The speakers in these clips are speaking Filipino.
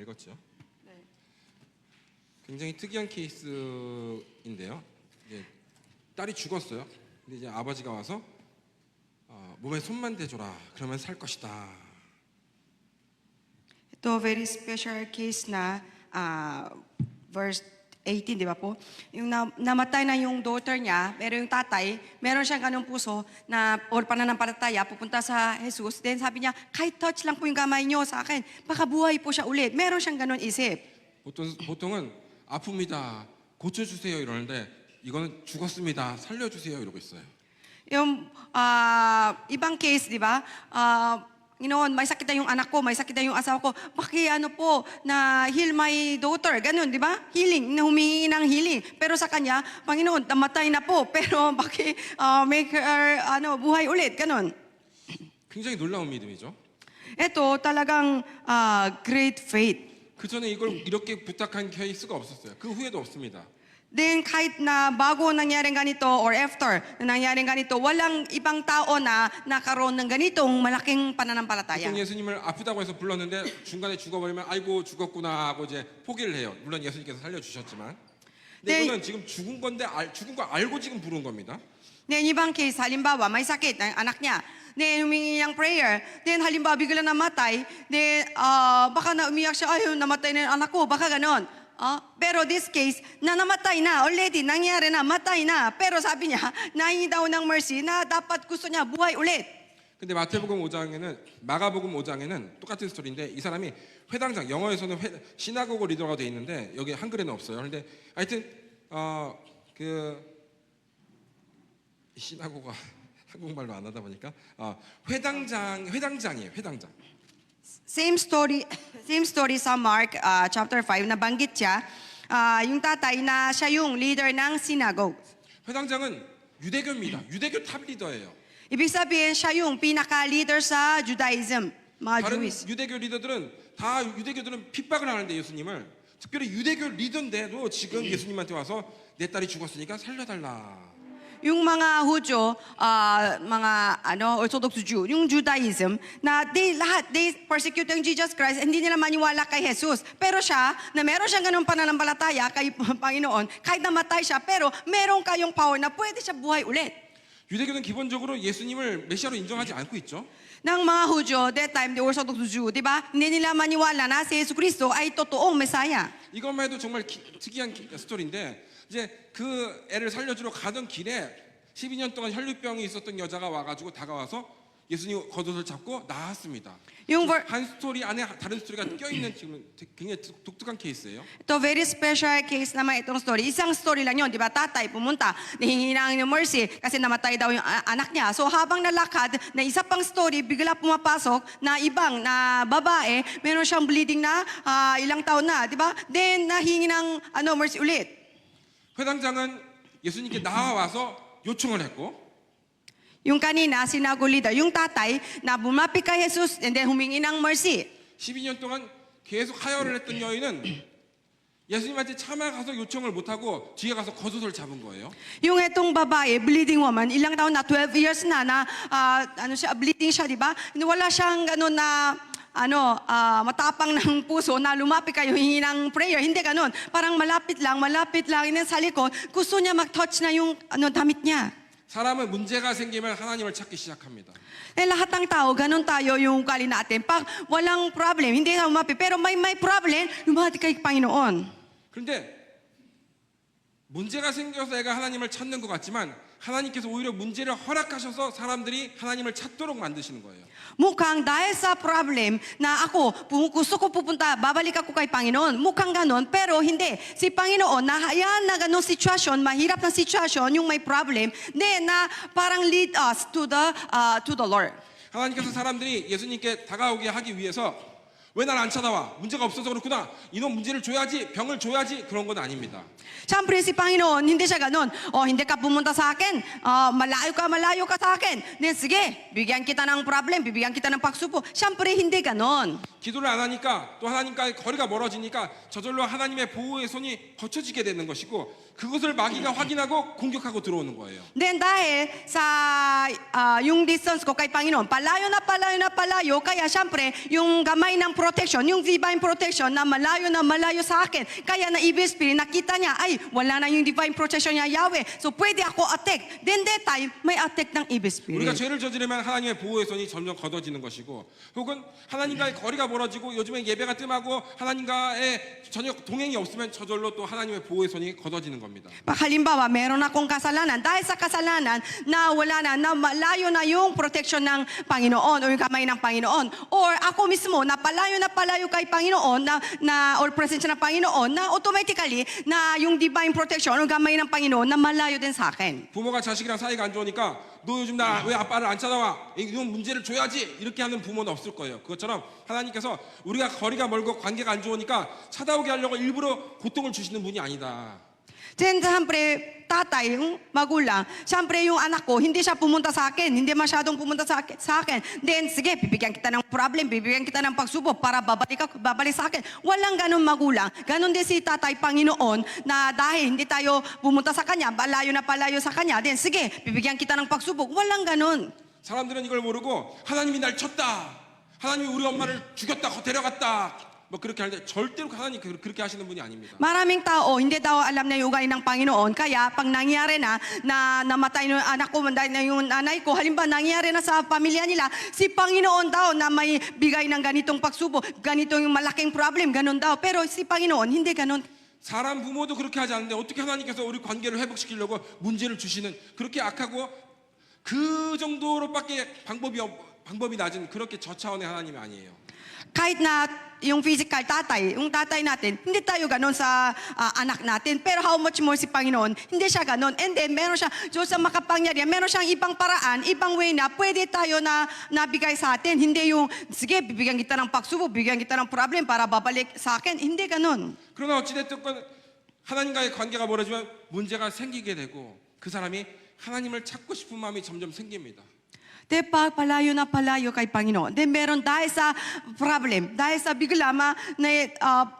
읽었죠. 네. 굉장히 특이한 케이스인데요. 이제 딸이 죽었어요. 근데 이제 아버지가 와서 몸에 손만 대줘라. 그러면 살 것이다. Ito very special case na verse 18, di ba po? Yung namatay na yung daughter niya, pero yung tatay, meron siyang ganung puso na or pananampalataya, pupunta sa Jesus. Then sabi niya, kahit touch lang po yung kamay niyo sa akin, baka buhay po siya ulit. Meron siyang ganun isip. 보통은 아픕니다. 고쳐주세요 이러는데 이거는 죽었습니다. 살려주세요 이러고 있어요. Yung ibang case, di ba? Ginoon, may sakit na yung anak ko, may sakit na yung asawa ko. Ano po, na heal my daughter. Ganun, di ba? Healing, na humingi ng healing. Pero sa kanya, Panginoon, namatay na po. Pero make her buhay ulit. Ganun. 굉장히 놀라운 믿음이죠. Ito talagang great faith. 그 전에 이걸 이렇게 부탁한 케이스가 없었어요. 그 후에도 없습니다. Then kahit na bago nangyaring ganito or after na nangyaring ganito, walang ibang tao na nakaroon ng ganitong malaking pananampalataya. 보통 예수님을 아프다고 해서 불렀는데 중간에 죽어버리면 아이고 죽었구나 하고 이제 포기를 해요. 물론 예수님께서 살려주셨지만. 근데 네. 이거는 지금 죽은 건데 죽은 거 알고 지금 부른 겁니다. Then ibang case, halimbawa may sakit ang anak niya. Then humingi ng prayer. Then halimbawa bigla namatay. Then baka na umiyak siya, ay namatay na yung anak ko, baka ganon. Pero this case, na namatay na, already, nangyari na, matay na. Pero sabi niya, nahingi daw ng mercy na dapat gusto niya buhay ulit. 근데 마가복음 5장에는 똑같은 스토리인데 이 사람이 회당장, 영어에서는 시나고그 리더가 돼 있는데 여기 한글에는 없어요. 그런데 하여튼 시나고가 한국말로 안 하다 보니까 회당장이에요. 회당장. Same story sa Mark chapter 5, nabanggit siya, yung tatay na siya yung leader ng synagogue. 회당장은 유대교입니다. 유대교 탑 리더예요. Ibig sabihin, siya yung pinaka-leader sa Judaism, mga 다른 Jewish. 유대교 유대교들은 핍박을 하는데 예수님을 특별히 유대교 리더인데도 지금 예수님한테 와서 내 딸이 죽었으니까 살려달라. Yung mga Hudyo, mga Orthodox Jew, yung Judaism, na they persecute yung Jesus Christ, hindi nila maniwala kay Jesus. Pero siya, na meron siyang ganung pananampalataya kay Panginoon, kahit namatay siya, pero meron kayong power na pwede siya buhay ulit. 유대교는 기본적으로 예수님을 메시아로 인정하지 않고 있죠. Ng mga Hudyo, that time, the Orthodox Jew, di ba? Hindi nila maniwala na si Jesus Kristo ay totoong Messiah. 이것만 해도 정말 특이한 스토리인데 이제 그 애를 살려주러 가던 길에 12년 동안 혈류병이 있었던 여자가 와가지고 다가와서 예수님 겉옷을 잡고 나았습니다. 한 스토리 안에 다른 스토리가 껴있는 지금 굉장히 독특한 케이스예요. Ito, very special case naman itong story. Isang story lang yun, di ba? Tatay pumunta, nahingi ng mercy kasi namatay daw yung anak niya. So habang nalakad, na isa pang story, bigla pumapasok na ibang na babae, meron siyang bleeding na ilang taon na, di ba? Then nahingi ng mercy ulit. 회당장은 예수님께 나와서 요청을 했고 Yung kanina, sinago leader, yung tatay na bumapit kay Jesus and then humingi ng mercy. 12년 동안 계속 하혈을 했던 여인은 예수님한테 차마 가서 요청을 못하고 뒤에 가서 겉옷을 잡은 거예요. Yung etong babae, bleeding woman, ilang taon na, 12 years na bleeding siya, di ba? Wala siyang gano'n na, matapang ng puso na lumapit kayo, hingi ng prayer. Hindi gano'n. Parang malapit lang, sa likod. Gusto niya mag-touch na yung damit niya. 사람은 문제가 생기면 하나님을 찾기 시작합니다. Lahat ng tao, ganun tayo yung ugali natin. Pag walang problem, hindi na umapit. Pero may problem, lumapit kay Panginoon. 그런데 문제가 생겨서 애가 하나님을 찾는 것 같지만 하나님께서 오히려 문제를 허락하셔서 사람들이 하나님을 찾도록 만드시는 거예요. Mukhang dahil sa problem na ako, gusto ko pupunta, babalik ako kay Panginoon. Mukhang ganon, pero hindi. Si Panginoon, nahayaan na ganong sitwasyon, mahirap na sitwasyon, yung may problem, na parang lead us to the Lord. 하나님께서 사람들이 예수님께 다가오게 하기 위해서 왜 날 안 찾아와? 문제가 없어서 그렇구나. 이놈 문제를 줘야지, 병을 줘야지 그런 건 아닙니다. Siyempre si Panginoon, hindi siya ganon. Hindi ka pumunta sa akin. Malayo ka sa akin. Then sige, bigyan kita ng problem, bibigyan kita ng pagsupo. Siyempre hindi ganon. 기도를 안 하니까 또 하나님과의 거리가 멀어지니까 저절로 하나님의 보호의 손이 거쳐지게 되는 것이고 그것을 마귀가 확인하고 공격하고 들어오는 거예요. Then dahil sa yung distance ko kay Panginoon, palayo na palayo, kaya siyempre yung gamay ng protection, yung divine protection na malayo sa akin. Kaya na evil spirit, nakita niya, ay, wala na yung divine protection niya, Yahweh. So pwede ako attack. Then that time, may attack ng evil 우리가 spirit. 죄를 저지르면 하나님의 보호의 손이 점점 걷어지는 것이고, 혹은 하나님과의 거리가 멀어지고 요즘에 예배가 뜸하고 하나님과의 전혀 동행이 없으면 저절로 또 하나님의 보호의 손이 걷어지는 겁니다. Pag halimbawa, meron akong kasalanan, dahil sa kasalanan, na wala na malayo na yung protection ng Panginoon o yung kamay ng Panginoon. Or ako mismo, na palayo kay Panginoon, or presensya ng Panginoon, na automatically, na yung divine protection o kamay ng Panginoon, na malayo din sa akin. 부모가 자식이랑 사이가 안 좋으니까 너 요즘 나 왜 아빠를 안 찾아와? 이런 문제를 줘야지. 이렇게 하는 부모는 없을 거예요. 그것처럼 하나님께서 우리가 거리가 멀고 관계가 안 좋으니까 찾아오게 하려고 일부러 고통을 주시는 분이 아니다. Then, siyempre, tatay, yung magulang, siyempre yung anak ko, hindi siya pumunta sa akin, hindi masyadong pumunta sa akin. Then, sige, bibigyan kita ng problem, bibigyan kita ng pagsubok para babalik sa akin. Walang ganun magulang. Ganun din si tatay Panginoon na dahil hindi tayo pumunta sa kanya, palayo sa kanya, then sige, bibigyan kita ng pagsubok. Walang ganun. 사람들은 이걸 모르고 하나님이 날 쳤다. 하나님이 우리 엄마를 죽였다. 데려갔다. 뭐 그렇게 하는데 절대로 하나님 그렇게 하시는 분이 아닙니다. Maraming tao, hindi daw alam na yung ugali ng Panginoon. Kaya pag nangyari na namatay yung anak ko, na yung nanay ko, halimbawa nangyari na sa pamilya nila, si Panginoon daw na may bigay ng ganitong pagsubok, ganito yung malaking problem, ganun daw. Pero si Panginoon, hindi ganun. 사람 부모도 그렇게 하지 않는데 어떻게 하나님께서 우리 관계를 회복시키려고 문제를 주시는 그렇게 악하고 그 정도로밖에 방법이 낮은 그렇게 저차원의 하나님이 아니에요. Kahit na yung physical tatay, yung tatay natin, hindi tayo ganon sa anak natin. Pero how much more si Panginoon, hindi siya ganon. And then, meron siya, Diyos ang makapangyarihan, meron siyang ibang paraan, ibang way na pwede tayo na nabigay sa atin. Hindi yung, sige, bibigyan kita ng pagsubok, bibigyan kita ng problem para babalik sa akin. Hindi ganon. 그러나 어찌됐든 하나님과의 관계가 멀어지면 문제가 생기게 되고 그 사람이 하나님을 찾고 싶은 마음이 점점 생깁니다. De pag palayo na palayo kay Panginoon. Then meron dahil sa problem, dahil sa bigla na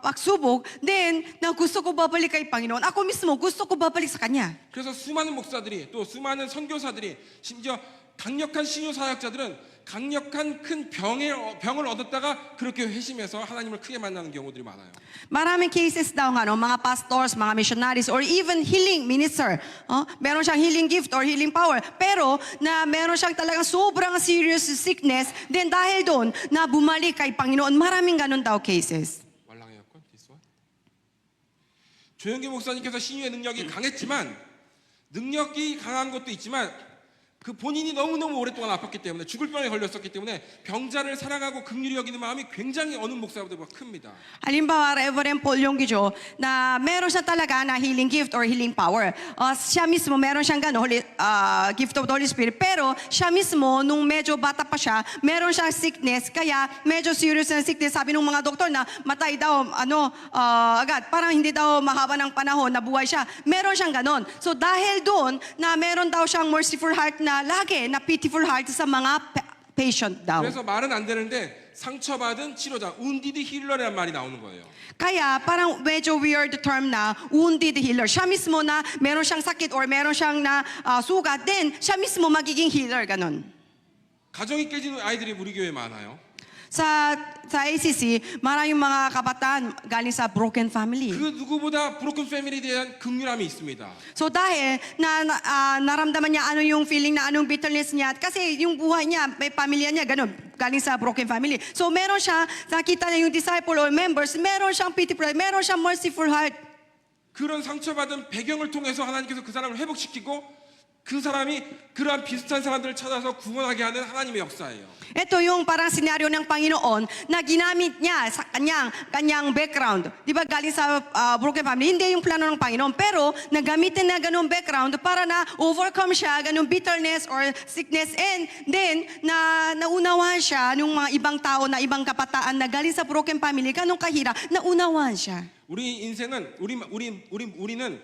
pagsubok, then na gusto ko babalik kay Panginoon. Ako mismo gusto ko babalik sa Kanya. 그래서 수많은 목사들이 또 수많은 선교사들이 심지어 강력한 신유 사역자들은 강력한 큰 병을 얻었다가 그렇게 회심해서 하나님을 크게 만나는 경우들이 많아요. Maraming cases daw nga, no? Mga pastors, mga missionaries, or even healing minister. Meron siyang healing gift or healing power. Pero na meron siyang talagang sobrang serious sickness, then dahil doon, na bumalik kay Panginoon. Maraming ganun daw cases. 말랑이었건 this one. 조영기 목사님께서 신유의 능력이 강했지만 능력이 강한 것도 있지만 그 본인이 너무너무 오랫동안 아팠기 때문에 죽을 병에 걸렸었기 때문에 병자를 사랑하고 긍휼히 여기는 마음이 굉장히 어느 목사보다 큽니다. Halimbawa, Reverend Paul Yonggijo, na meron siya talaga na healing gift or healing power. Siya mismo, meron siyang gift of the Holy Spirit. Pero siya mismo, nung medyo bata pa siya, meron siyang sickness. Kaya medyo serious na sickness. Sabi ng mga doktor na matay daw, agad. Parang hindi daw mahaba ng panahon na buhay siya. Meron siyang ganon. So dahil doon, na meron daw siyang merciful heart na lagi, na pitiful heart sa mga patient daw. 그래서 말은 안 되는데 상처받은 치료자, wounded healer이라는 말이 나오는 거예요. Kaya parang medyo weird term na wounded healer. Siya mismo na meron siyang sakit or meron siyang na sugat, then siya mismo magiging healer, ganun. 가정이 깨진 아이들이 우리 교회에 많아요. Sa ACC, maraming mga kabataan galing sa broken family. 그 누구보다 broken family에 대한 긍휼함이 있습니다. So dahil naramdaman niya ano yung feeling na anong bitterness niya, kasi yung buhay niya, may pamilya niya, ganun, galing sa broken family. So meron siya, nakita niya yung disciple or members, meron siyang pitiful heart, meron siyang merciful heart. 그런 상처받은 배경을 통해서 하나님께서 그 사람을 회복시키고 그 사람이 그러한 비슷한 사람들을 찾아서 구원하게 하는 하나님의 역사예요. Ito yung parang senaryo ng Panginoon na ginamit niya sa kanyang background. Di ba galing sa broken family? Hindi yung plano ng Panginoon. Pero nagamitin na ganung background para na overcome siya, ganung bitterness or sickness. And then, naunawaan siya ng mga ibang tao na ibang kabataan na galing sa broken family, ganung kahirap, naunawaan siya. 우리 인생은 우리는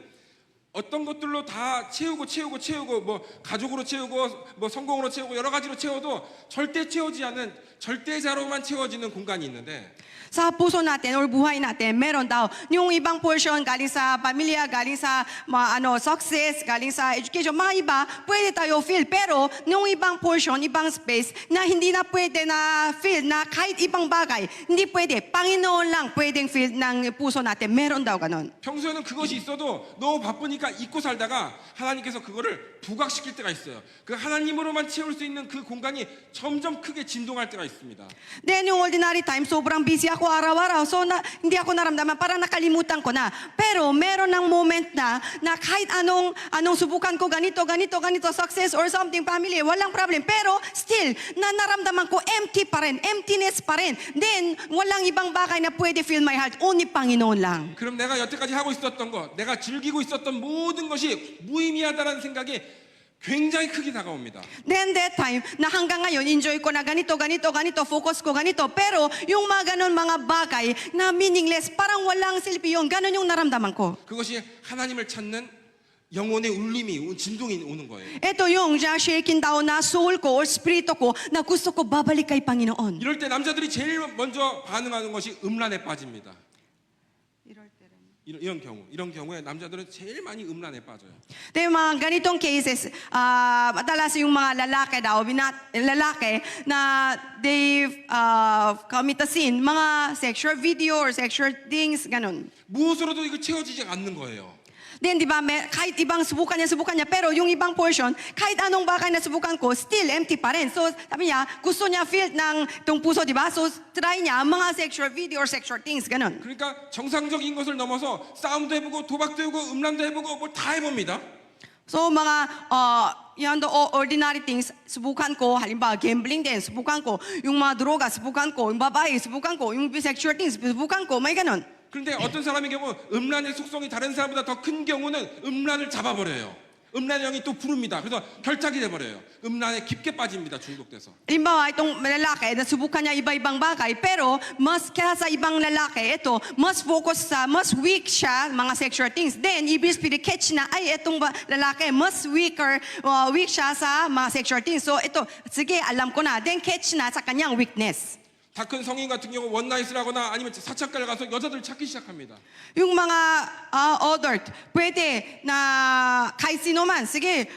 어떤 것들로 다 채우고 뭐 가족으로 채우고 뭐 성공으로 채우고 여러 가지로 채워도 절대 채우지 않는 절대자로만 채워지는 공간이 있는데 Sa puso natin or buhay natin, meron daw yung ibang portion galing sa pamilya, galing sa success, galing sa education, mga iba, pwede tayo fill. Pero yung ibang portion, ibang space na hindi na pwede na fill, na kahit ibang bagay, hindi pwede. Panginoon lang pwedeng fill ng puso natin. Meron daw ganon. 평소에는 그것이 있어도 너무 바쁘니까 잊고 살다가 하나님께서 그거를 부각시킬 때가 있어요. 그 하나님으로만 채울 수 있는 그 공간이 점점 크게 진동할 때가 있습니다. Then yung ordinary time, sobrang busy ako araw-araw. So hindi ako naramdaman, parang nakalimutan ko na. Pero meron ng moment na kahit anong subukan ko, ganito, success or something, family, walang problem. Pero still, naramdaman ko empty pa rin, emptiness pa rin. Then, walang ibang bagay na pwede fill my heart. Only Panginoon lang. 그럼 내가 여태까지 하고 있었던 것, 내가 즐기고 있었던 모든 것이 무의미하다는 생각이 굉장히 크게 다가옵니다. Then that time, na hanggang ngayon, enjoy ko na ganito, focus ko ganito. Pero yung mga ganon mga bagay na meaningless, parang walang silbi yun. Ganon yung naramdaman ko. 그것이 하나님을 찾는 영혼의 울림이, 진동이 오는 거예요. Ito yung shaking down na soul ko or spirito ko na gusto ko babalik kay Panginoon. 이럴 때 남자들이 제일 먼저 반응하는 것이 음란에 빠집니다. 이런 경우에 남자들은 제일 많이 음란에 빠져요. Yung mga ganitong cases, madalas yung mga lalaki na they commit a sin, mga sexual video or sexual things, ganun. 무엇으로도 이거 채워지지 않는 거예요. Then, di ba, kahit ibang subukan niya, pero yung ibang portion, kahit anong bagay na subukan ko, still empty pa rin. So, sabi niya, gusto niya feel ng itong puso, di ba? So, try niya mga sexual video or sexual things, ganun. 그러니까 정상적인 것을 넘어서 싸움도 해보고 도박도 해보고 음란도 해보고 뭘 다 해봅니다. So, mga yan do ordinary things, subukan ko, halimbawa, gambling din, subukan ko, yung mga droga, subukan ko, yung babae, subukan ko, yung sexual things, subukan ko, may ganun. 그런데 어떤 사람의 경우 음란의 속성이 다른 사람보다 더 큰 경우는 음란을 잡아버려요. 음란의 영이 또 부릅니다. 그래서 결탁이 돼버려요. 음란에 깊게 빠집니다. 중독돼서. Halimbawa, itong lalaki, nasubukan niya iba-ibang bagay, pero mas kaya sa ibang lalaki, ito, mas focus sa, mas weak siya, mga sexual things. Then, ibig sabihin, catch na, ay, itong lalaki, mas weak siya sa mga sexual things. So, ito, sige, alam ko na. Then, catch na sa kanyang weakness. 다 큰 성인 같은 경우 원나잇을 하거나 아니면 사창가를 가서 여자들 찾기 시작합니다. Yung mga adult, pwede na kahit sino man, sige,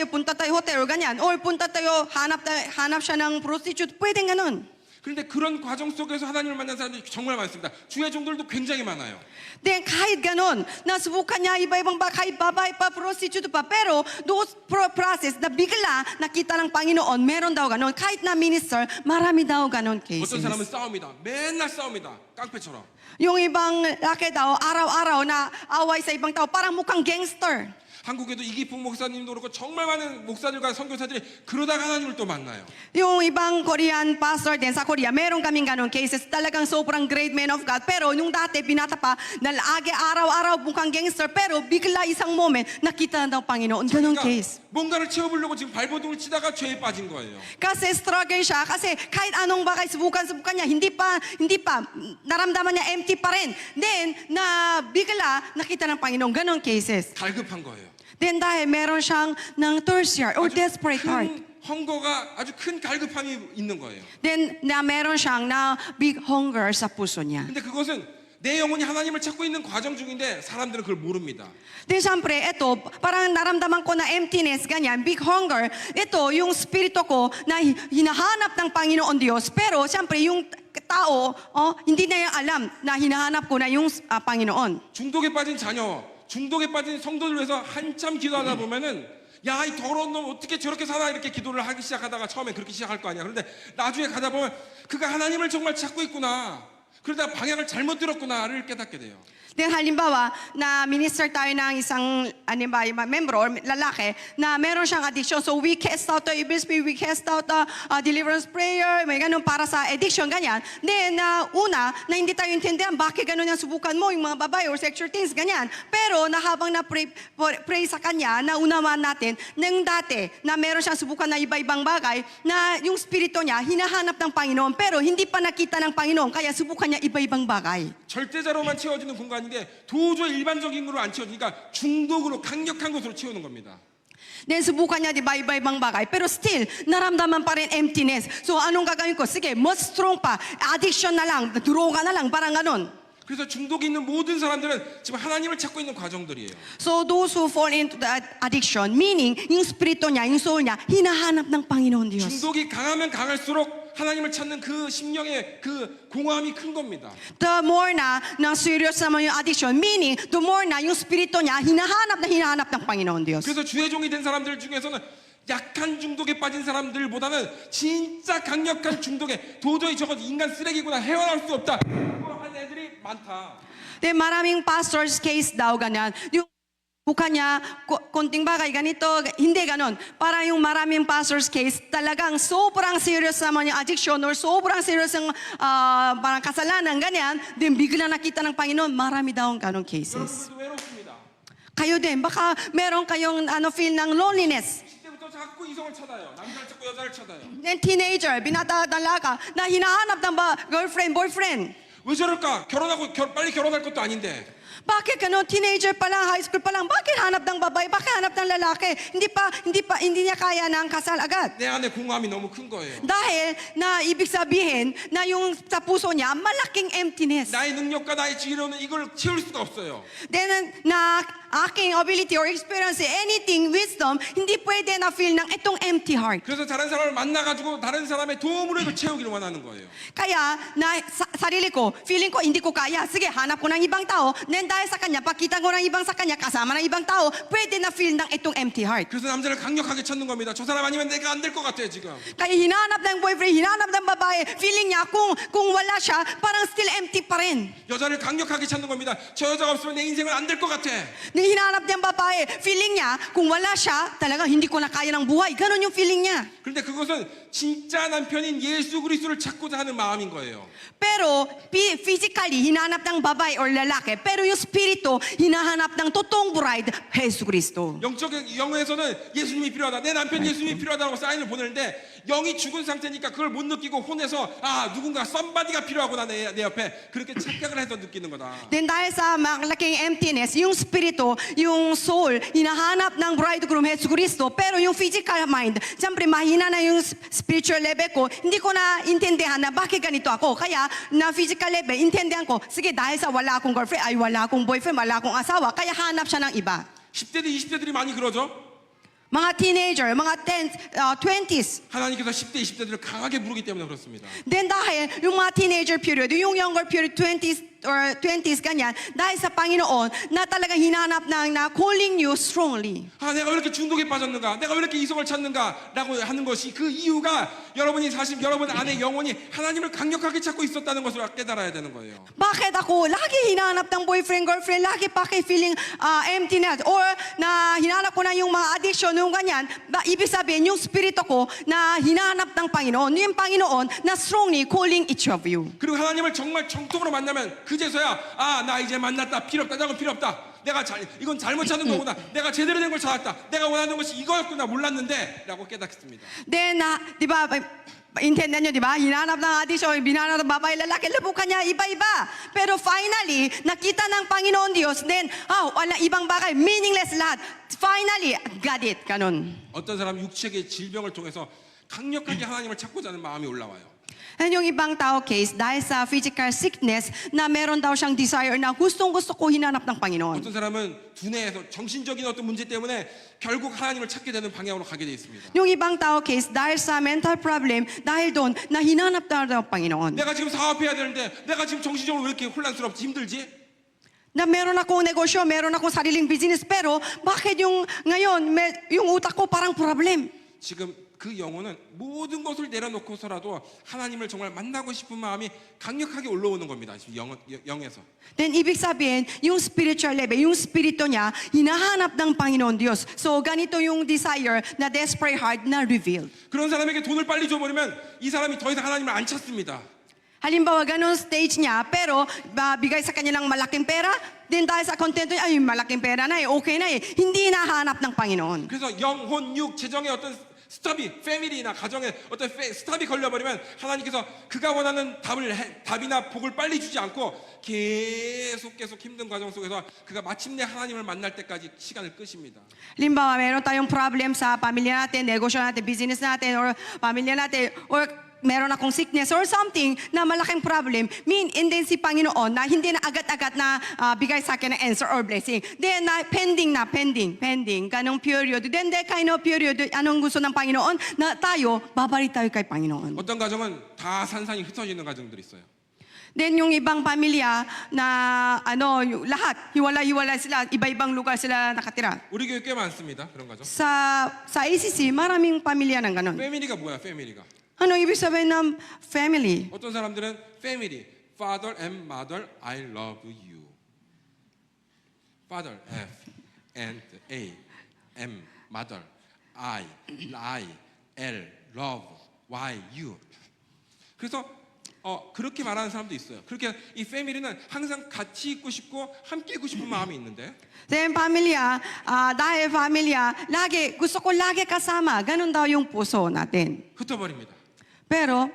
punta tayo hotel o ganyan, or punta tayo, hanap siya ng prostitute, pwede ganun. 그런데 그런 과정 속에서 하나님을 만난 사람들이 정말 많습니다. 주의 종들도 굉장히 많아요. Then kahit ganun, nasubukan niya iba-ibang bagay, babae pa, prostitute pa, pero those process na bigla nakita ng Panginoon, meron daw ganun. Kahit na minister, marami daw ganun cases. 어떤 사람은 싸웁니다. 맨날 싸웁니다. 깡패처럼. Yung ibang laki daw, araw-araw na away sa ibang tao, parang mukhang gangster. 한국에도 이기풍 목사님도 그렇고 정말 많은 목사들과 선교사들이 그러다가 하나님을 또 만나요. Yung ibang Korean pastor din sa Korea, meron kaming ganun cases, talagang sobrang great man of God. Pero nung dati, binata pa, nalagi araw-araw mukhang gangster, pero bigla isang moment, nakita na daw Panginoon. Ganun case. 뭔가를 채워보려고 지금 발버둥을 치다가 죄에 빠진 거예요. Kasi struggle siya, kasi kahit anong bagay, subukan niya, hindi pa, naramdaman niya empty pa rin. Then, bigla, nakita ng Panginoon. Ganun cases. 갈급한 거예요. Then dahil meron siyang ng thirst or desperate heart. 큰 헝거가 아주 큰 갈급함이 있는 거예요. Then na meron siyang na big hunger sa puso niya. 근데 그것은 내 영혼이 하나님을 찾고 있는 과정 중인데 사람들은 그걸 모릅니다. Then siyempre, ito, parang naramdaman ko na emptiness, ganyan, big hunger. Ito, yung spirito ko na hinahanap ng Panginoon Diyos. Pero siyempre, yung tao, hindi na niya alam na hinahanap ko na yung Panginoon. 중독에 빠진 자녀, 중독에 빠진 성도들 위해서 한참 기도하다 보면은 야, 이 더러운 놈 어떻게 저렇게 사나 이렇게 기도를 하기 시작하다가 처음에 그렇게 시작할 거 아니야. 그런데 나중에 가다 보면 그가 하나님을 정말 찾고 있구나. 그러다 방향을 잘못 들었구나를 깨닫게 돼요. Then halimbawa, na minister tayo ng isang membro or lalaki na meron siyang addiction. So we cast out the EBSP, we cast out the deliverance prayer, may ganun para sa addiction, ganyan. Then una, na hindi tayo intindihan, bakit ganun yung subukan mo, yung mga babae or sexual things, ganyan. Pero na habang na-pray sa kanya, na unaman natin, na yung dati, na meron siyang subukan na iba-ibang bagay, na yung spirito niya, hinahanap ng Panginoon, pero hindi pa nakita ng Panginoon, kaya subukan niya iba-ibang bagay. 절대자로만 채워지는 공간인데 도저히 일반적인 걸로 안 채워지니까 중독으로 강력한 것으로 채우는 겁니다. Then subukan niya, di ba, iba-ibang bagay. Pero still, naramdaman pa rin emptiness. So anong gagawin ko? Sige, mas strong pa. Addiction na lang, droga na lang, parang ganun. 그래서 중독이 있는 모든 사람들은 지금 하나님을 찾고 있는 과정들이에요. So those who fall into that addiction, meaning yung spirito niya, yung soul niya, hinahanap ng Panginoon Diyos. 중독이 강하면 강할수록 하나님을 찾는 그 심령의 그 공허함이 큰 겁니다. The more na serious naman yung addiction, meaning the more na yung spirito niya, hinahanap ng Panginoon Diyos. 그래서 주의 종이 된 사람들 중에서는 약한 중독에 빠진 사람들보다는 진짜 강력한 중독에 도저히 저거 인간 쓰레기구나 헤어날 수 없다 하는 애들이 많다. Then maraming pastor's case daw ganyan. Yung buka niya, konting bagay ganito, hindi ganon. Para yung maraming pastor's case, talagang sobrang serious naman yung addiction or sobrang serious yung parang kasalanan, ganyan. Then bigla nakita ng Panginoon, marami daw ang ganong cases. 여러분들도 외롭습니다. Kayo din, baka meron kayong feel ng loneliness. 10대부터 자꾸 이성을 찾아요. 남자를 찾고 여자를 찾아요. Then teenager, binata-dalaga, na hinahanap ng girlfriend, boyfriend. 왜 저럴까? 결혼하고 빨리 결혼할 것도 아닌데. Bakit ganun? Teenager pa lang, high school pa lang, bakit hanap ng babae? Bakit hanap ng lalaki? Hindi niya kaya ng kasal agad. 내 안에 공허함이 너무 큰 거예요. Dahil na ibig sabihin na yung sa puso niya, malaking emptiness. 나의 능력과 나의 지혜로는 이걸 채울 수가 없어요. Then na aking ability or experience, anything, wisdom, hindi pwede na feel ng itong empty heart. 그래서 다른 사람을 만나가지고 다른 사람의 도움으로 이걸 채우기를 원하는 거예요. Kaya na sarili ko, feeling ko hindi ko kaya. Sige, hanap ko ng ibang tao. Then dahil sa kanya, pakita ko ng ibang sa kanya, kasama ng ibang tao, pwede na feel ng itong empty heart. 그래서 남자를 강력하게 찾는 겁니다. 저 사람 아니면 내가 안 될 것 같아요 지금. Kaya hinahanap ng boyfriend, hinahanap ng babae, feeling niya kung wala siya, parang still empty pa rin. 여자를 강력하게 찾는 겁니다. 저 여자가 없으면 내 인생은 안 될 것 같아. Hinahanap niyang babae, feeling niya, kung wala siya, talaga hindi ko na kaya ng buhay. Ganon yung feeling niya. 그런데 그것은 진짜 남편인 예수 그리스도를 찾고자 하는 마음인 거예요. Pero physically, hinahanap ng babae or lalaki. Pero yung spirito, hinahanap ng totoong bride, Jesus Cristo. 영적 영에서는 예수님이 필요하다. 내 남편 예수님이 필요하다고 사인을 보내는데 영이 죽은 상태니까 그걸 못 느끼고 혼내서 누군가 somebody가 필요하구나 내 옆에 그렇게 착각을 해서 느끼는 거다. Then dahil sa malaking emptiness, yung spirito, yung soul, hinahanap ng bridegroom Jesus Cristo. Pero yung physical mind, siyempre mahina na yung spiritual level ko, hindi ko na intindihan na bakit ganito ako. Kaya na physical level, intindihan ko, sige dahil sa wala akong girlfriend, ay wala akong boyfriend, wala akong asawa, kaya hanap siya ng iba. 10대들 20대들이 많이 그러죠. Mga teenager, mga 20s. 하나님께서 10대 20대들을 강하게 부르기 때문에 그렇습니다. Then dahil yung mga teenager period, yung younger period, 20s ganyan, dahil sa Panginoon na talagang hinanap na calling you strongly. 내가 왜 이렇게 중독에 빠졌는가? 내가 왜 이렇게 이성을 찾는가?라고 하는 것이 그 이유가 여러분이 사실 여러분 안에 영혼이 하나님을 강력하게 찾고 있었다는 것을 깨달아야 되는 거예요. Bakit ako lagi hinanap ng boyfriend, girlfriend, lagi pa kay feeling emptiness or na hinanap ko na yung mga addiction, yung ganyan, ibig sabihin yung spirito ko na hinanap ng Panginoon, yung Panginoon na strongly calling each of you. 그리고 하나님을 정말 정통으로 만나면 그제서야 나 이제 만났다 필요 없다 저건 필요 없다 이건 잘못 찾은 거구나 내가 제대로 된 걸 찾았다 내가 원하는 것이 이거였구나 몰랐는데 라고 깨닫습니다. Then di ba intindihan nyo, di ba? Hinanap ng addiction, binanap ng babae, lalaki, labukan niya, iba-iba. Pero finally, nakita ng Panginoon Diyos, then, wala ibang bagay, meaningless lahat. Finally, got it, ganun. 어떤 사람 육체의 질병을 통해서 강력하게 하나님을 찾고자 하는 마음이 올라와요. And yung ibang tao case, dahil sa physical sickness, na meron daw siyang desire na gustong-gusto ko hinanap ng Panginoon. 어떤 사람은 두뇌에서 정신적인 어떤 문제 때문에 결국 하나님을 찾게 되는 방향으로 가게 돼 있습니다. Yung ibang tao case, dahil sa mental problem, dahil doon, na hinanap daw ng Panginoon. 내가 지금 사업해야 되는데 내가 지금 정신적으로 왜 이렇게 혼란스럽지 힘들지? Na meron akong negosyo, meron akong sariling business, pero bakit yung ngayon, yung utak ko parang problem? 지금 그 영혼은 모든 것을 내려놓고서라도 하나님을 정말 만나고 싶은 마음이 강력하게 올라오는 겁니다. 지금 영에서. Then ibig sabihin, yung spiritual level, yung spirito niya, hinahanap ng Panginoon Diyos. So ganito yung desire na desperate heart na revealed. 그런 사람에게 돈을 빨리 줘버리면 이 사람이 더 이상 하나님을 안 찾습니다. Halimbawa, ganun stage niya, pero bigay sa kanya ng malaking pera, then dahil sa contento niya, ay malaking pera na okay na hindi nahanap ng Panginoon. 그래서 영혼, 육, 재정의 어떤 스톱이 패밀리나 가정에 어떤 스톱이 걸려버리면 하나님께서 그가 원하는 답이나 복을 빨리 주지 않고 계속 힘든 과정 속에서 그가 마침내 하나님을 만날 때까지 시간을 끄십니다. Halimbawa, meron tayong problem sa pamilya natin, negosyo natin, business natin, or pamilya natin, or meron akong sickness or something na malaking problem, and then si Panginoon na hindi na agad-agad na bigay sa akin ng answer or blessing. Then pending, ganong period. Then that kind of period, anong gusto ng Panginoon? Na tayo, babalik tayo kay Panginoon. 어떤 가정은 다 산산이 흩어져 있는 가정들이 있어요. Then yung ibang pamilya na yung lahat, hiwala-hiwala sila, iba-ibang lugar sila nakatira. 우리 교회 꽤 많습니다. 그런 가정. Sa ACC, maraming pamilya ng ganon. 패밀리가 뭐야? 패밀리가. Ano ibig sabihin ng family? 어떤 사람들은 패밀리, father and mother, I love you. Father, F and A, M, mother, I, L, love, Y, you. 그래서 그렇게 말하는 사람도 있어요. 그렇게 이 패밀리는 항상 같이 있고 싶고 함께 있고 싶은 마음이 있는데. Then pamilya, dahil pamilya, gusto ko lagi kasama. Ganon daw yung puso natin. 흩어버립니다. Pero,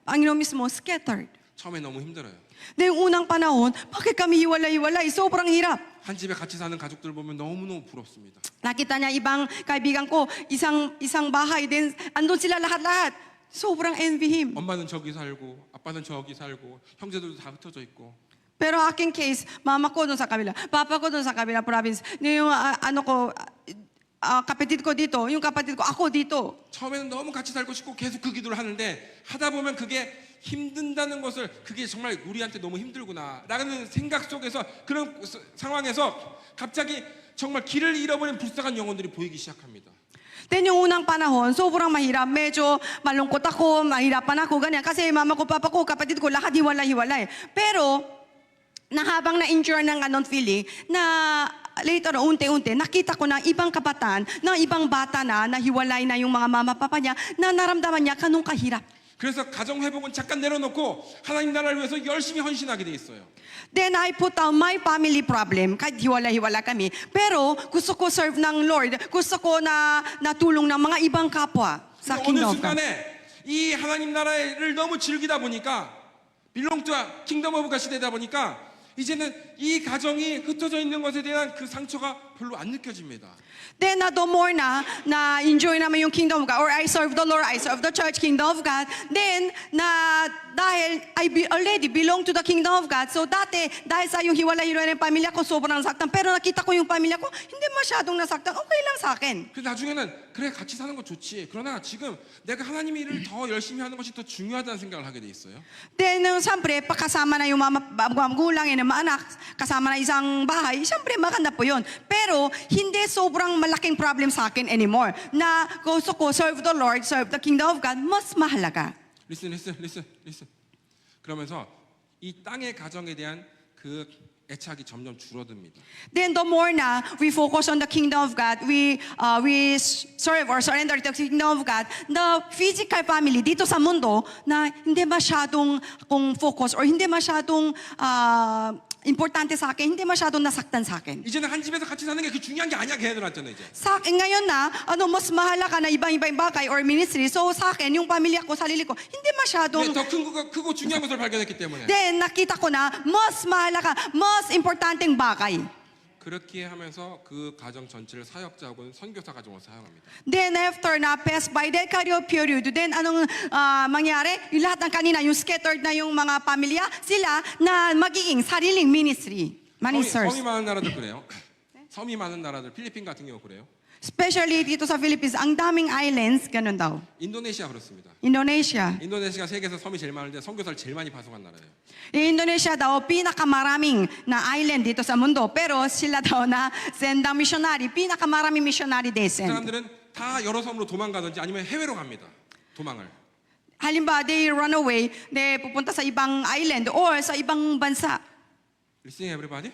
Panginoon mismo, scattered. 처음에 너무 힘들어요. Then unang panahon, bakit kami hiwalay-hiwalay? Sobrang hirap. 한 집에 같이 사는 가족들 보면 너무너무 부럽습니다. Nakita niya ibang kaibigan ko, isang bahay, then andun sila lahat-lahat. Sobrang envy him. 엄마는 저기 살고 아빠는 저기 살고 형제들도 다 흩어져 있고. Pero aking case, mama ko doon sa kabila, papa ko doon sa kabila province. Yung kapatid ko dito, yung kapatid ko, ako dito. 처음에는 너무 같이 살고 싶고 계속 그 기도를 하는데 하다 보면 그게 힘든다는 것을 그게 정말 우리한테 너무 힘들구나 라는 생각 속에서 그런 상황에서 갑자기 정말 길을 잃어버린 불쌍한 영혼들이 보이기 시작합니다. Then yung unang panahon, sobrang mahirap. Medyo malungkot ako, mahirapan ako, ganyan. Kasi mama ko, papa ko, kapatid ko, lahat hiwalay-hiwalay. Pero, na habang na-endure ng anong feeling, na later, unti-unti, nakita ko ng ibang kabataan, ng ibang bata na hiwalay na yung mga mama, papa niya, na naramdaman niya kanong kahirap. 그래서 가정 회복은 잠깐 내려놓고 하나님 나라를 위해서 열심히 헌신하게 돼 있어요. Then I put down my family problem, kahit hiwala-hiwala kami. Pero gusto ko serve ng Lord, gusto ko na tulong ng mga ibang kapwa sa 어느 kingdom of God. 순간에 이 하나님 나라를 너무 즐기다 보니까 belong to kingdom of God 시대다 보니까 이제는 이 가정이 흩어져 있는 것에 대한 그 상처가 별로 안 느껴집니다. Then the more na enjoy naman yung kingdom of God, or I serve the Lord, I serve the church, kingdom of God, then dahil already belong to the kingdom of God, so dahil sa yung hiwalay-hiwalay ng pamilya ko, sobrang nasaktan, pero nakita ko yung pamilya ko, hindi masyadong nasaktan, okay lang sa akin. 그 나중에는 그래 같이 사는 거 좋지. 그러나 지금 내가 하나님 일을 더 열심히 하는 것이 더 중요하다는 생각을 하게 돼 있어요. Then, siyempre, pagkasama na yung mga magulang and mga anak, kasama na isang bahay, siyempre, maganda po yun. Pero, hindi sobrang malaking problem sa akin anymore. Na gusto ko, serve the Lord, serve the kingdom of God, mas mahalaga. Listen. 그러면서 이 땅의 가정에 대한 그 애착이 점점 줄어듭니다. Then the more na we focus on the kingdom of God, we serve or surrender to the kingdom of God, the physical family dito sa mundo na hindi masyadong kung focus or hindi masyadong importante sa akin, hindi masyadong nasaktan sa akin. 이제는 한 집에서 같이 사는 게 그 중요한 게 아니야 걔네들 왔잖아 이제. Sa akin ngayon na, mas mahalaga na ibang-ibang bagay or ministry. So sa akin, yung pamilya ko, sarili ko, hindi masyadong... 더 크고 중요한 것을 발견했기 때문에. Then nakita ko na, mas mahalaga, mas importanteng bagay. 그렇게 하면서 그 가정 전체를 사역자 혹은 선교사 가정으로 사용합니다. Then after na pass by that period, then anong mangyari? Yung lahat ng kanina, yung scattered na yung mga pamilya, sila na magiging sariling ministry. Ministers. 섬이 많은 나라들 그래요. 섬이 많은 나라들 필리핀 같은 경우 그래요. Especially dito sa Philippines, ang daming islands, ganun daw. 인도네시아 그렇습니다. Indonesia. 인도네시아가 세계에서 섬이 제일 많은데 선교사를 제일 많이 파송한 나라예요. Indonesia daw, pinakamaraming na island dito sa mundo. Pero sila daw na sendang missionary, pinakamaraming missionary they 그 send. 사람들은 다 여러 섬으로 도망가든지 아니면 해외로 갑니다. 도망을. Halimbawa, they run away, they pupunta sa ibang island or sa ibang bansa. Listening everybody?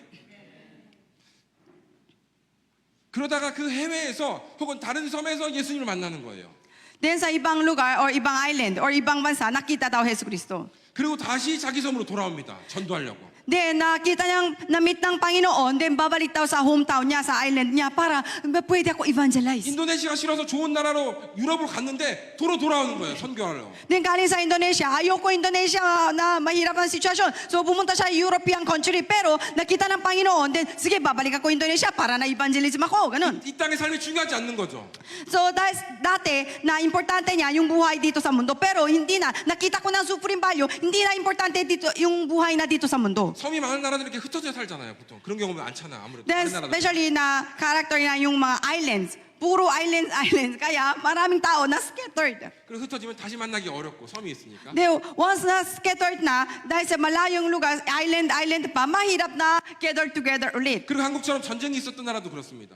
그러다가 그 해외에서 혹은 다른 섬에서 예수님을 만나는 거예요. Then sa ibang lugar or ibang island or ibang bansa, nakita daw Jesu Cristo. 그리고 다시 자기 섬으로 돌아옵니다. 전도하려고. Then nakita niyang na-meet ng Panginoon, then babalik daw sa hometown niya, sa island niya, para pwede ako evangelize. 인도네시아가 싫어서 좋은 나라로 유럽을 갔는데 도로 돌아오는 거예요. 선교하러. Then galing sa Indonesia, ayoko Indonesia na mahirap ang sitwasyon. So pumunta siya European country, pero nakita ng Panginoon, then sige, babalik ako Indonesia para na evangelism ako, ganun. 이 땅의 삶이 중요하지 않는 거죠. So dati na importante niya yung buhay dito sa mundo, pero hindi na. Nakita ko ng supreme value, hindi na importante dito yung buhay na dito sa mundo. 섬이 많은 나라들은 이렇게 흩어져 살잖아요. 보통 그런 경우는 많잖아. 아무래도 Then 다른 나라들. especially na character na yung mga islands. Puro islands. Kaya maraming tao na scattered. 그리고 흩어지면 다시 만나기 어렵고 섬이 있으니까. Then once na scattered na, dahil sa malayong lugar, island pa, mahirap na gather together ulit. 그리고 한국처럼 전쟁이 있었던 나라도 그렇습니다.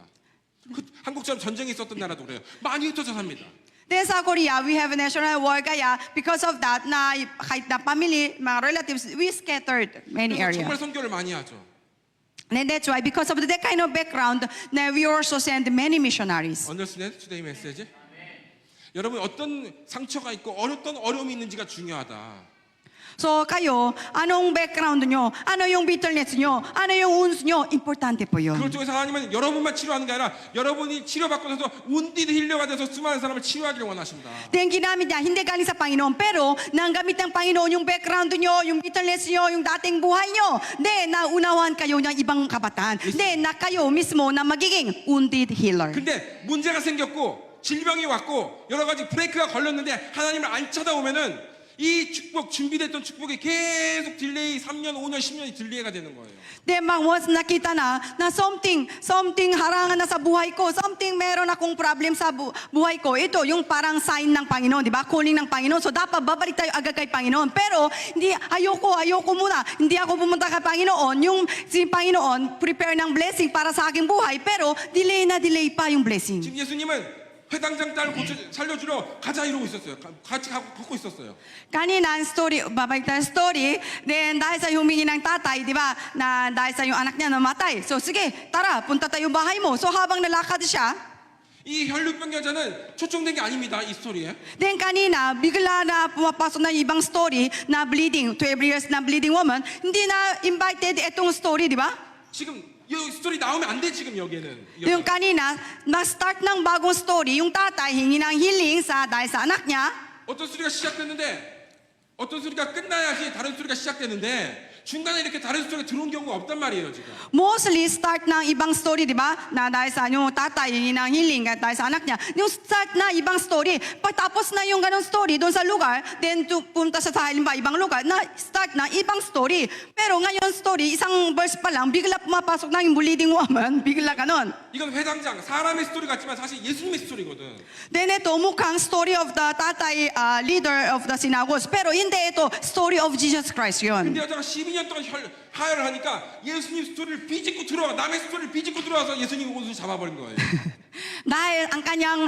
한국처럼 전쟁이 있었던 나라도 그래요. 많이 흩어져 삽니다. Then sa Korea, we have a national war, kaya because of that, na kahit na family, mga relatives, we scattered many 그래서 areas. 정말 선교를 많이 하죠. And that's why, because of that kind of background, na we also send many missionaries. Understand today message? 여러분 어떤 상처가 있고 어떤 어려움이 있는지가 중요하다. So kayo, anong background nyo? Ano yung bitterness nyo? Ano yung wounds nyo? Importante po yun. 그걸 통해서 하나님은 여러분만 치료하는 게 아니라 여러분이 치료받고 나서 wounded 힐러가 돼서 수많은 사람을 치유하기를 원하십니다. Then ginamit niya, hindi galing sa Panginoon, pero nanggamit ng Panginoon yung background nyo, yung bitterness nyo, yung dating buhay nyo. Then naunawan kayo ng ibang kabataan. Then na kayo mismo na magiging wounded healer. 근데 문제가 생겼고 질병이 왔고 여러 가지 브레이크가 걸렸는데 하나님을 안 찾아오면은 이 축복 준비됐던 축복이 계속 딜레이 3년, 5년, 10년이 딜레이가 되는 거예요. Then once nakita na something harangan na sa buhay ko, something meron akong problem sa buhay ko. Ito yung parang sign ng Panginoon, di ba? Calling ng Panginoon. So dapat babalik tayo agad kay Panginoon. Pero hindi, ayoko muna. Hindi ako pumunta kay Panginoon. Yung si Panginoon prepare ng blessing para sa aking buhay, pero delay pa yung blessing. 지금 예수님은 회당장 딸 살려주러 가자 이러고 있었어요. 같이 걷고 있었어요. Kanina ang story, babalik tayo story, then dahil sa humingi ng tatay, di ba, na dahil sa yung anak niya namatay. So sige, tara, punta tayo bahay mo. So habang nalakad siya, 이 혈류병 여자는 초청된 게 아닙니다. 이 스토리에. then kanina, bigla na pumapasok na ibang story na bleeding, 12 years na bleeding woman, hindi na invited itong story, di ba? 지금 이 스토리 나오면 안 돼 지금 여기에는. Yung kanina, na-start ng bagong story, yung tatay hingi ng healing dahil sa anak niya. 어떤 소리가 시작됐는데 어떤 소리가 끝나야지 다른 소리가 시작되는데 중간에 이렇게 다른 소리가 들어온 경우가 없단 말이에요 지금. Mostly start ng ibang story, di ba? Na dahil sa yung tatay, hingi ng healing dahil sa anak niya. Yung start na ibang story. Pagtapos na yung ganong story doon sa lugar, then punta sa halimbawa ibang lugar, na start na ibang story. Pero ngayon story, isang verse pa lang, bigla pumapasok na yung bleeding woman, bigla ganon. 이건 회당장 사람의 스토리 같지만 사실 예수님의 스토리거든. Then ito, mukhang story of the tatay leader of the synagogue. Pero hindi ito, story of Jesus Christ yun. 근데 여자가 12년 동안 하혈을 하니까 예수님 스토리를 비집고 들어와 남의 스토리를 비집고 들어와서 예수님 옷을 잡아버린 거예요. Dahil ang kanyang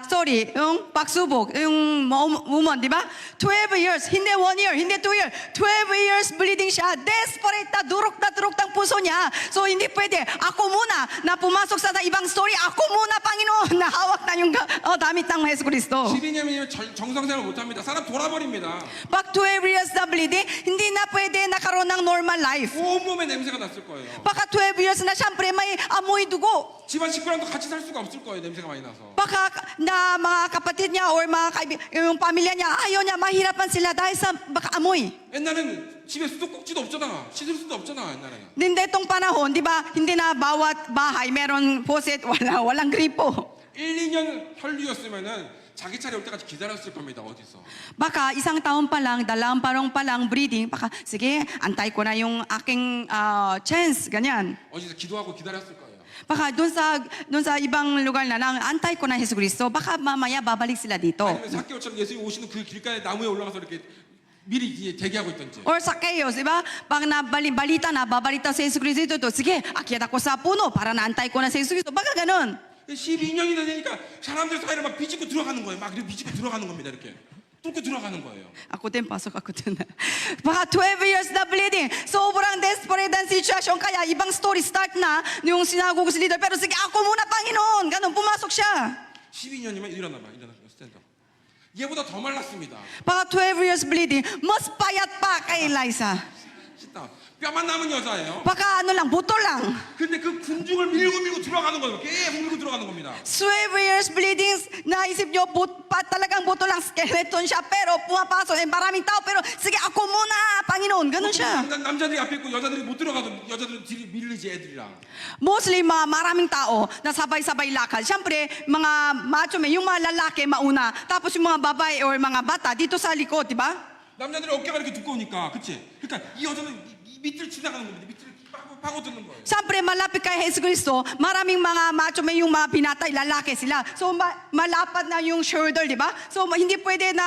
story, yung pagsubok, yung woman, di ba? 12 years, hindi 1 year, hindi 2 years, 12 years bleeding siya. Desperate na durok ng puso niya. So hindi pwede. Ako muna na pumasok sa ibang story. Ako muna, Panginoon, na hawak na yung damit ng Yesu Cristo. 12년이면 정상생활 못합니다. 사람 돌아버립니다. Pag 12 years na bleeding, hindi na pwede nakaroon ng normal life. 온몸에 냄새가 났을 거예요. Baka 12 years na siyempre may amoy dugo. 집안 식구랑도 같이 살 수가 없을 거예요. 냄새가 많이 나서. Baka na mga kapatid niya or mga yung pamilya niya, ayaw niya, mahirapan sila dahil sa baka amoy. 옛날에는 집에 수도꼭지도 없잖아. 씻을 수도 없잖아. 옛날에는. Hindi itong panahon, di ba, hindi na bawat bahay meron faucet, walang gripo. 1, 2년 혈류였으면은 자기 차례 올 때까지 기다렸을 겁니다. 어디서? Baka isang taon pa lang, dalawang parong pa lang breeding, baka sige, antay ko na yung aking chance, ganyan. 어디서 기도하고 기다렸을 거예요. Baka doon sa ibang lugar na lang, antay ko na Yesu Cristo, baka mamaya babalik sila dito. 아니면 삭개오처럼 예수님 오시는 그 길가에 나무에 올라가서 이렇게 미리 대기하고 있던지. Or sa chaos, di ba? Pag balita na, babalita sa Yesu Cristo ito, sige, akyat ako sa puno para naantay ko na sa Yesu Cristo. Baka ganun. 12년이 되니까 사람들 사이로 막 비집고 들어가는 거예요. 막 이렇게 비집고 들어가는 겁니다. 이렇게 뚫고 들어가는 거예요. Ako din, pasok ako din. Baka 12 years na bleeding. Sobrang desperate ang sitwasyon. Kaya ibang story start na yung synagogue leader. Pero sige, ako muna, Panginoon. Ganun, pumasok siya. 12년이면 일어나봐. 스탠드. 얘보다 더 말랐습니다. Baka 12 years bleeding, mas payat pa kay Eliza. 진짜 뼈만 남은 여자예요. Baka ano lang, buto lang. 근데 그 군중을 밀고 들어가는 거예요. 계속 밀고 들어가는 겁니다. 12 years bleeding, naisip nyo, talagang buto lang, skeleton siya, pero pumapasok, maraming tao, pero sige, ako muna, Panginoon, ganun siya. 남자들이 앞에 있고 여자들이 못 들어가도 여자들은 뒤로 밀리지 애들이랑. Mostly, maraming tao na sabay-sabay lakad. Siyempre, mga macho may, yung mga lalaki mauna, tapos yung mga babae or mga bata dito sa likod, di ba? 남자들의 어깨가 이렇게 두꺼우니까, 그치? 그러니까 이 여자는 이 밑을 지나가는 겁니다. 밑을 파고드는 거예요. Siyempre, malapit kay Jesus Cristo, maraming mga macho may yung mga pinatay, lalaki sila. So, malapad na yung shoulder, di ba? So, hindi pwede na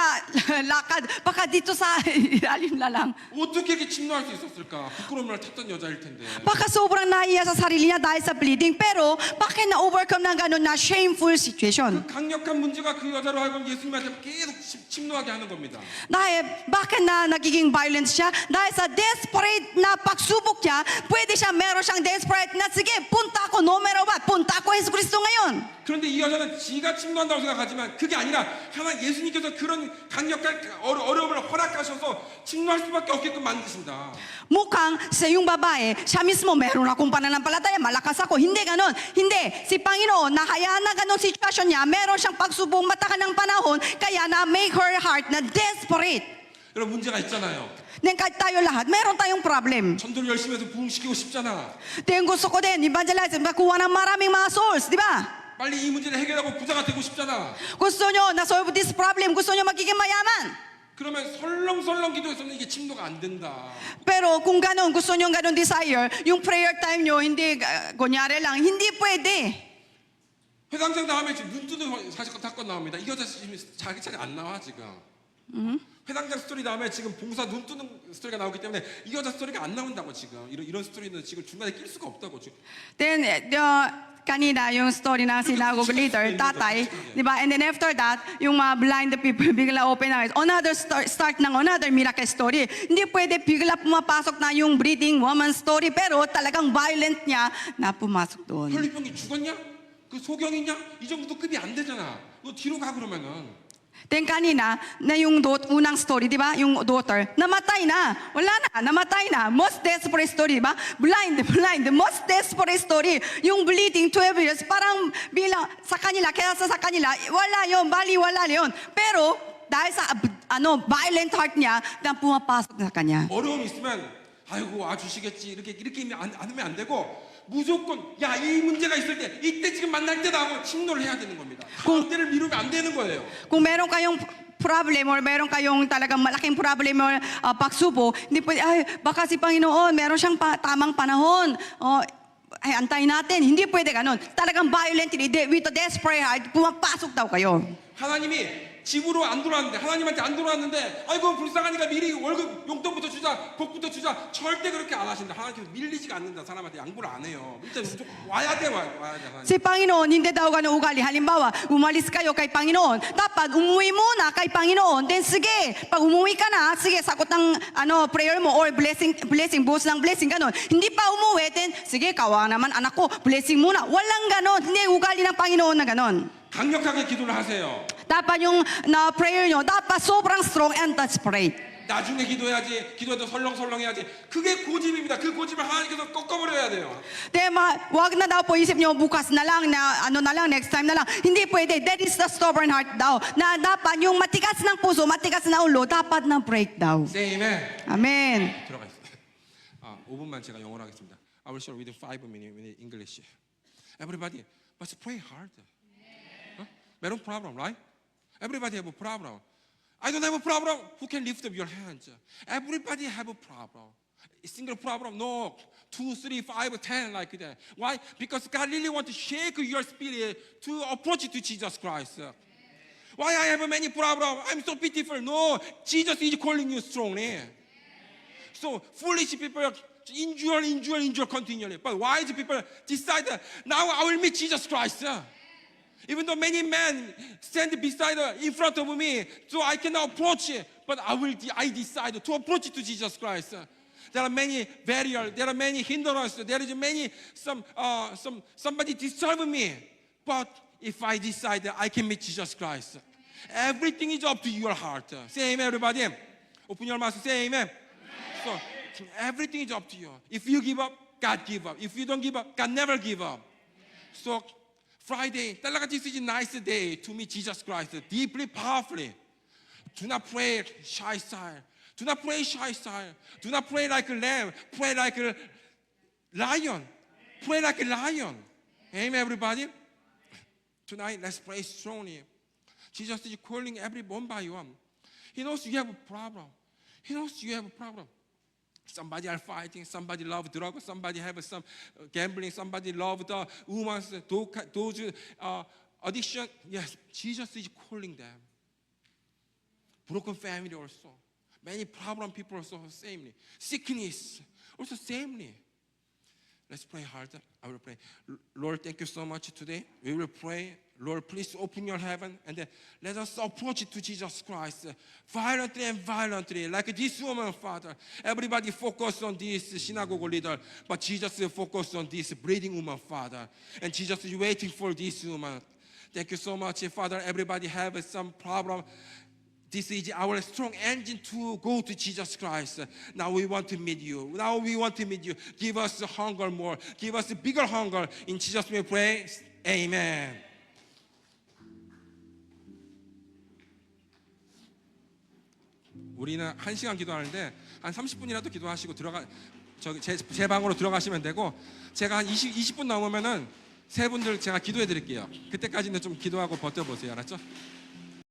lakad. Baka dito sa ilalim na lang. 어떻게 이렇게 침노할 수 있었을까? 부끄러움을 탔던 여자일 텐데. Baka sobrang naiya sa sarili niya dahil sa bleeding. Pero, bakit na-overcome ng ganun na shameful situation? 강력한 문제가 그 여자로 하여금 예수님한테 계속 침노하게 하는 겁니다. Dahil, bakit na nagiging violent siya? Dahil sa desperate na pagsubok niya, pwede siya, meron siyang desperate na, sige, punta ako, no matter what, punta ako Jesus Cristo ngayon. 그런데 이 여자는 지가 침노한다고 생각하지만 그게 아니라 하나 예수님께서 그런 강력한 어려움을 허락하셔서 침노할 수밖에 없게끔 만드신다. Mukhang sa yung babae, siya mismo, meron akong pananampalataya, malakas ako. Hindi ganon. Hindi. Si Panginoon, nahayaan na ganon sitwasyon niya, meron siyang pagsubong matakan ng panahon, kaya na make her heart na desperate. 여러분 문제가 있잖아요. Then kahit tayo lahat, meron tayong problem. 전도를 열심히 해서 부흥시키고 싶잖아. Then gusto ko din, evangelize, makuha ng maraming mga souls, di ba? 빨리 이 문제를 해결하고 부자가 되고 싶잖아. Gusto nyo na-solve this problem, gusto nyo magiging mayaman. 그러면 설렁설렁 기도해서는 이게 침노가 안 된다. Pero kung ganon, gusto nyo ganon desire, yung prayer time nyo, hindi, kunyari lang, hindi pwede. 회당장 다음에 지금 눈 뜨는 사건 나옵니다. 이 여자 지금 자기 차례 안 나와 지금. 회당장 스토리 다음에 지금 봉사 눈 뜨는 스토리가 나오기 때문에 이 여자 스토리가 안 나온다고 지금 이런 스토리는 지금 중간에 낄 수가 없다고 지금. Then, kanina, yung story ng sinagog leader, tatay, di ba? And then after that, yung mga blind people, bigla open eyes. Another start ng another miracle story. Hindi pwede bigla pumapasok na yung breathing woman story, pero talagang violent niya na pumasok doon. 혈류병이 죽었냐? 그 소경이냐? 이 정도 급이 안 되잖아. 너 뒤로 가 그러면은. Then kanina, na yung unang story, di ba? Yung daughter, namatay na. Wala na, namatay na. Most desperate story, di ba? Blind, most desperate story. Yung bleeding 12 years, parang bilang sa kanila, kaya sa kanila, wala yon, baliwala yon. Pero, dahil sa violent heart niya, na pumapasok sa kanya. 어려움이 있으면 아이고 와주시겠지 이렇게 안 하면 안 되고 무조건 야 이 문제가 있을 때 이때 지금 만날 때다 하고 침노를 해야 되는 겁니다. 다음 때를 미루면 안 되는 거예요. Kung meron kayong problem or meron kayong talagang malaking problem or pagsubo, hindi pwede, ay, baka si Panginoon, meron siyang tamang panahon. Ay, antayin natin. Hindi pwede ganon. Talagang violently, with a desperate heart, pumapasok daw kayo. 하나님이 집으로 안 들어왔는데 하나님한테 안 들어왔는데 아이고 불쌍하니까 미리 월급 용돈부터 주자 복부터 주자 절대 그렇게 안 하신다. 하나님께서 밀리지가 않는다. 사람한테 양보를 안 해요. 일단 무조건 와야 돼 하나님. Si Panginoon, hindi daw ganun ugali. Halimbawa, umalis kayo kay Panginoon. Dapat umuwi muna kay Panginoon. Then sige, pag umuwi ka na, sige, sakot ng prayer mo or blessing, buhos ng blessing, ganun. Hindi pa umuwi, then sige, kawa naman anak ko, blessing muna. Walang ganun. Hindi ugali ng Panginoon na ganun. 강력하게 기도를 하세요. Dapat yung prayer nyo, dapat sobrang strong and desperate. 나중에 기도해야지. 기도해도 설렁설렁 해야지. 그게 고집입니다. 그 고집을 하나님께서 꺾어버려야 돼요. Wag na daw po isip nyo bukas na lang, next time na lang. Hindi pwede. That is the stubborn heart daw. Na dapat yung matigas ng puso, matigas na ulo, dapat na break daw. Say amen. Amen. 들어가 있어요. 5분만 제가 영어로 하겠습니다. I will share with you 5 minutes in English. Everybody must pray hard. Meron problem, right? Everybody have a problem. I don't have a problem. Who can lift up your hands? Everybody have a problem. A single problem? No. 2, 3, 5, 10 like that. Why? Because God really wants to shake your spirit to approach to Jesus Christ. Why I have many problems? I'm so pitiful. No. Jesus is calling you strongly. So foolish people endure continually. But wise people decide, now I will meet Jesus Christ. Even though many men stand beside in front of me, so I cannot approach, but I decide to approach to Jesus Christ. There are many barriers, there are many hindrances, there is many somebody disturb me. But if I decide I can meet Jesus Christ, Everything is up to your heart. Say amen, everybody. Open your mouth. Say amen. So everything is up to you. If you give up, God give up. If you don't give up, God never give up. So Friday, this is a nice day to meet Jesus Christ deeply, powerfully. Do not pray shy style. Do not pray shy style. Do not pray like a lamb. Pray like a lion. Pray like a lion. Amen, everybody. Tonight, let's pray strongly. Jesus is calling every one by one. He knows you have a problem. He knows you have a problem. Somebody are fighting, somebody love drugs, somebody have some gambling, somebody love the women, those addiction. Yes, Jesus is calling them. Broken family also. Many problem people also samely. Sickness also samely. Let's pray harder. I will pray. Lord, thank you so much today. We will pray. Lord, please open your heaven and then let us approach to Jesus Christ violently and violently, like this woman, Father. Everybody focus on this synagogue leader, but Jesus is focused on this bleeding woman, Father. And Jesus is waiting for this woman. Thank you so much, Father. Everybody have some problem. This is our strong engine to go to Jesus Christ. Now we want to meet you. Now we want to meet you. Give us a hunger more. Give us a bigger hunger. In Jesus' name we pray. Amen. 우리는 1시간 기도하는데 한 30분이라도 기도하시고 제 방으로 들어가시면 되고, 제가 한 20분 넘으면은 세 분들 제가 기도해 드릴게요. 그때까지는 좀 기도하고 버텨보세요. 알았죠?